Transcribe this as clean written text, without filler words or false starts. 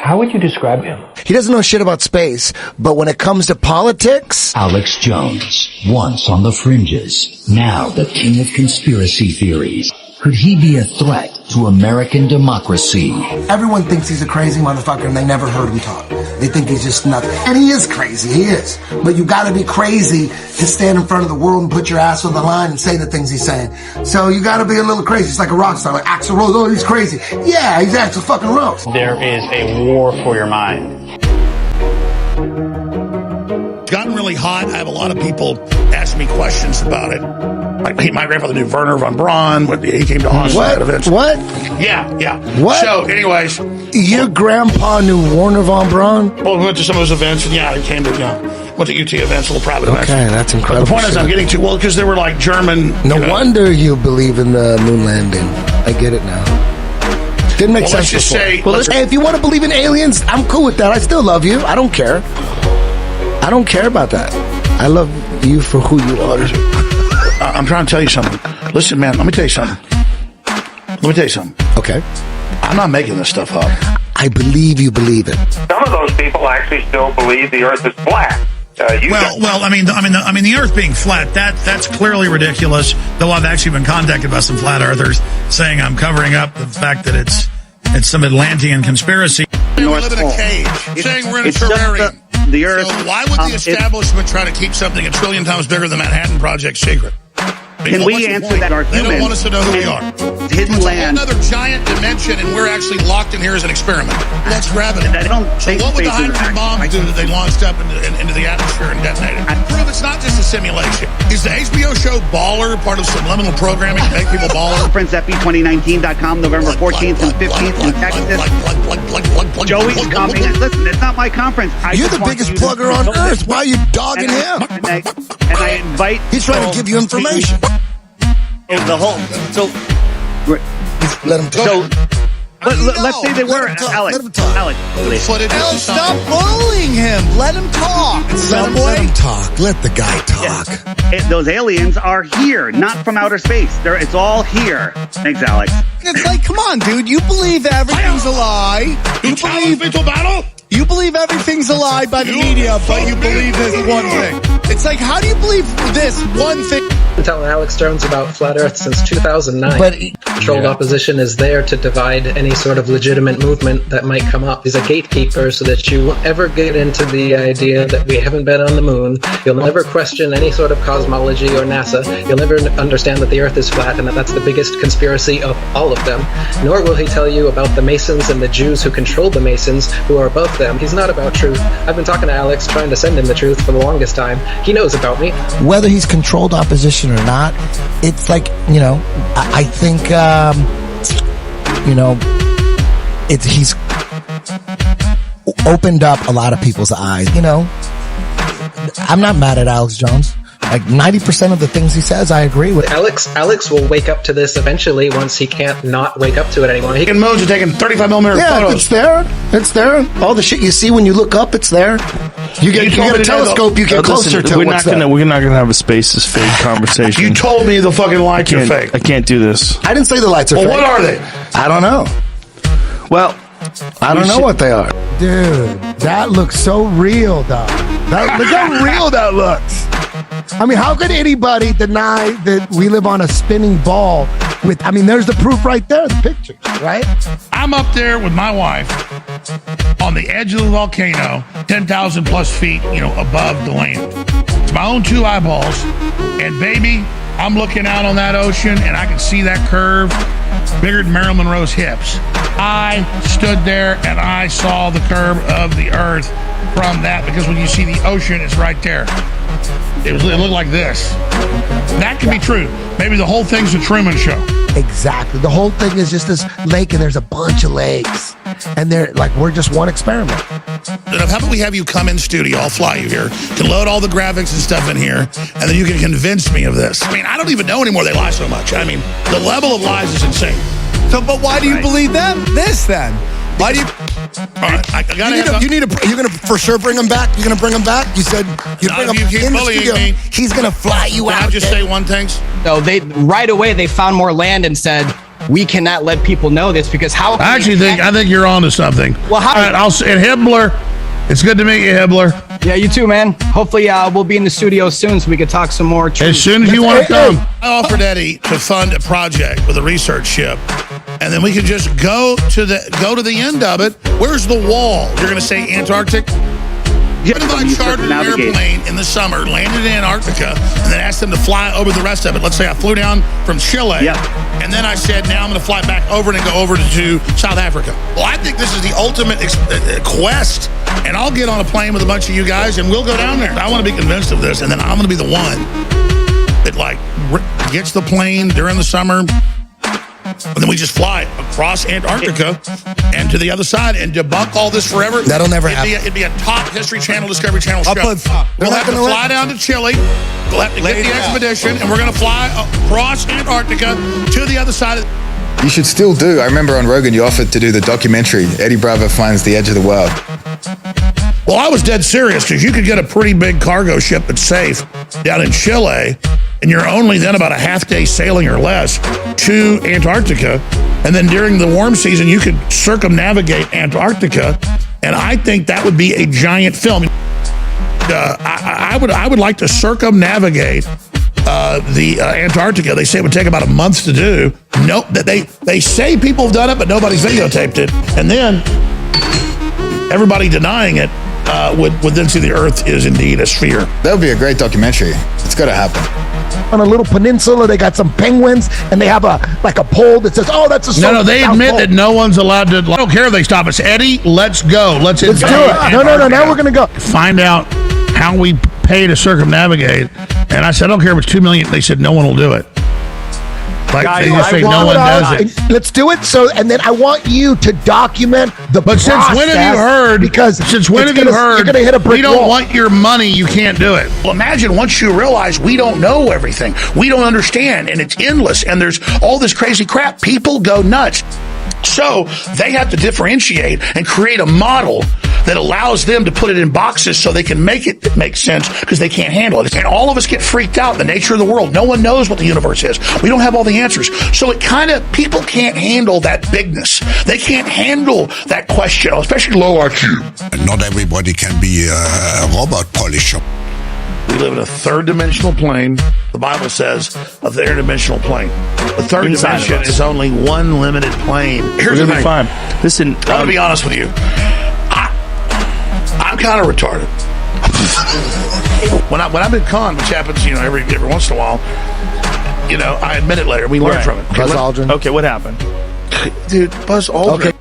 How would you describe him? He doesn't know shit about space, but when it comes to politics... Alex Jones, once on the fringes, now the king of conspiracy theories. Could he be a threat to American democracy? Everyone thinks he's a crazy motherfucker and they never heard him talk. They think he's just nothing. And he is crazy, he is. But you gotta be crazy to stand in front of the world and put your ass on the line and say the things he's saying. So you gotta be a little crazy. It's like a rock star, like Axl Rose. Oh, he's crazy. Yeah, he's Axl fucking Rose. There is a war for your mind. It's gotten really hot. I have a lot of people ask me questions about it. Like my grandfather knew Werner von Braun when he came to Austin. What? Yeah. What? So, anyways. Your grandpa knew Werner von Braun? Well, we went to some of those events, and he came to, went to UT events, little private events. Okay, that's incredible. But the point is I'm getting to, because they were like German. No wonder you believe in the moon landing. I get it now. Didn't make sense before. Hey, if you want to believe in aliens, I'm cool with that. I still love you. I don't care. I don't care about that. I love you for who you are. I'm trying to tell you something. Listen, man, let me tell you something. Okay. I'm not making this stuff up. I believe you believe it. Some of those people actually still believe the Earth is flat. The Earth being flat, that's clearly ridiculous. Though I've actually been contacted by some flat earthers saying I'm covering up the fact that it's some Atlantean conspiracy. We live in a cage. Saying we're in a terrarium. The Earth. So why would the establishment try to keep something a trillion times bigger than Manhattan Project secret? Can we answer that? They don't want us to know who we are. Hidden land. Another giant dimension, and we're actually locked in here as an experiment. That's gravity. So what would the hydrogen bombs do that they launched up into the atmosphere and detonated? Prove it's not just a simulation. Is the HBO show Baller part of subliminal programming to make people baller? Conference FB2019.com, November 14th and 15th in Texas. Joey's coming. Listen, it's not my conference. You're the biggest plugger on earth. Why are you dogging him? And I invite. He's trying to give you information. Let him talk. Let's say they were Alex. Alex, stop bullying him. Let him talk. Let him talk. Let the guy talk. Yes. Those aliens are here, not from outer space. It's all here. Thanks, Alex. It's like, come on, dude. You believe everything's a lie. You believe everything's a lie by the media, but you believe this one thing. It's like, how do you believe this one thing? I've been telling Alex Jones about Flat Earth since 2009. But controlled opposition is there to divide any sort of legitimate movement that might come up. He's a gatekeeper so that you won't ever get into the idea that we haven't been on the moon. You'll never question any sort of cosmology or NASA. You'll never understand that the Earth is flat and that that's the biggest conspiracy of all of them. Nor will he tell you about the Masons and the Jews who control the Masons, who are above them. He's not about truth. I've been talking to Alex, trying to send him the truth for the longest time. He knows about me. Whether he's controlled opposition or not, it's like, I think, he's opened up a lot of people's eyes. I'm not mad at Alex Jones. Like 90% of the things he says, I agree with. Alex will wake up to this eventually once he can't not wake up to it anymore. He can modes are taking 35mm photos. It's there. All the shit you see when you look up, it's there. You get a telescope, you get closer to We're not gonna have a space is fake conversation. You told me the fucking lights are fake. I can't do this. I didn't say the lights are fake. Well, what are they? I don't know. Well, I don't know what they are. Dude, that looks so real, dog. Look how real that looks. I mean, how could anybody deny that we live on a spinning ball there's the proof right there, the pictures, right? I'm up there with my wife on the edge of the volcano, 10,000 plus feet, above the land. It's my own two eyeballs. And baby, I'm looking out on that ocean and I can see that curve bigger than Marilyn Monroe's hips. I stood there and I saw the curve of the earth from that, because when you see the ocean, it's right there. It looked like this. That could be true. Maybe the whole thing's a Truman Show. Exactly. The whole thing is just this lake, and there's a bunch of lakes, and they're like, we're just one experiment. How about we have you come in studio? I'll fly you here. Can load all the graphics and stuff in here, and then you can convince me of this. I don't even know anymore. They lie so much. The level of lies is insane. So, but why do you believe this then? Why do you? All right, you're gonna for sure bring him back. You're gonna bring him back. You said you bring him in the studio. Me. He's gonna fly you out. Can I just say one thing? So right away they found more land and said, we cannot let people know this because how? I think you're onto something. Well, how? All right, and Hibbler, it's good to meet you, Hibbler. Yeah, you too, man. Hopefully, we'll be in the studio soon so we can talk some more. As soon as you want to come. I offered Eddie to fund a project with a research ship, and then we could just go to the end of it. Where's the wall? You're going to say Antarctic? What if I chartered an airplane in the summer, landed in Antarctica, and then asked them to fly over the rest of it? Let's say I flew down from Chile, and then I said, now I'm going to fly back over and go over to South Africa. Well, I think this is the ultimate quest, and I'll get on a plane with a bunch of you guys, and we'll go down there. I want to be convinced of this, and then I'm going to be the one that, like, gets the plane during the summer, and then we just fly across Antarctica and to the other side and debunk all this forever. That'll never happen. It'd be a top History Channel, Discovery Channel show. We'll have to fly down to Chile. We'll have to get the expedition, and we're going to fly across Antarctica to the other side. You should still do. I remember on Rogan you offered to do the documentary, Eddie Bravo Finds the Edge of the World. Well, I was dead serious because you could get a pretty big cargo ship that's safe down in Chile, and you're only then about a half day sailing or less to Antarctica. And then during the warm season, you could circumnavigate Antarctica. And I think that would be a giant film. I would like to circumnavigate the Antarctica. They say it would take about a month to do. Nope, they say people have done it, but nobody's videotaped it. And then everybody denying it would then see the Earth is indeed a sphere. That would be a great documentary. It's got to happen. On a little peninsula, they got some penguins, and they have a pole that says, "Oh, that's a no." They admit that no one's allowed to. I don't care if they stop us, Eddie. Let's go. Let's do it. No. Now we're gonna go find out how we pay to circumnavigate. And I said, I don't care if it's $2 million. They said no one will do it. Like guys, they just say no one does it. Let's do it. So, and then I want you to document the process. But since when have you heard? Because since when have you heard? You're going to hit a brick wall. We don't want your money. You can't do it. Well, imagine once you realize we don't know everything, we don't understand, and it's endless, and there's all this crazy crap. People go nuts. So they have to differentiate and create a model that allows them to put it in boxes so they can make it make sense because they can't handle it. And all of us get freaked out, the nature of the world. No one knows what the universe is. We don't have all the answers. So it people can't handle that bigness. They can't handle that question, especially low IQ. Not everybody can be a robot polisher. We live in a third-dimensional plane. The Bible says a third-dimensional plane. The third dimension is only one limited plane. Here's the thing. Fine. Listen, I'm going to be honest with you. I'm kind of retarded. when I'm in con, which happens, every once in a while, I admit it later. We learn from it. Buzz Aldrin. Okay, what happened? Dude, Buzz Aldrin. Okay.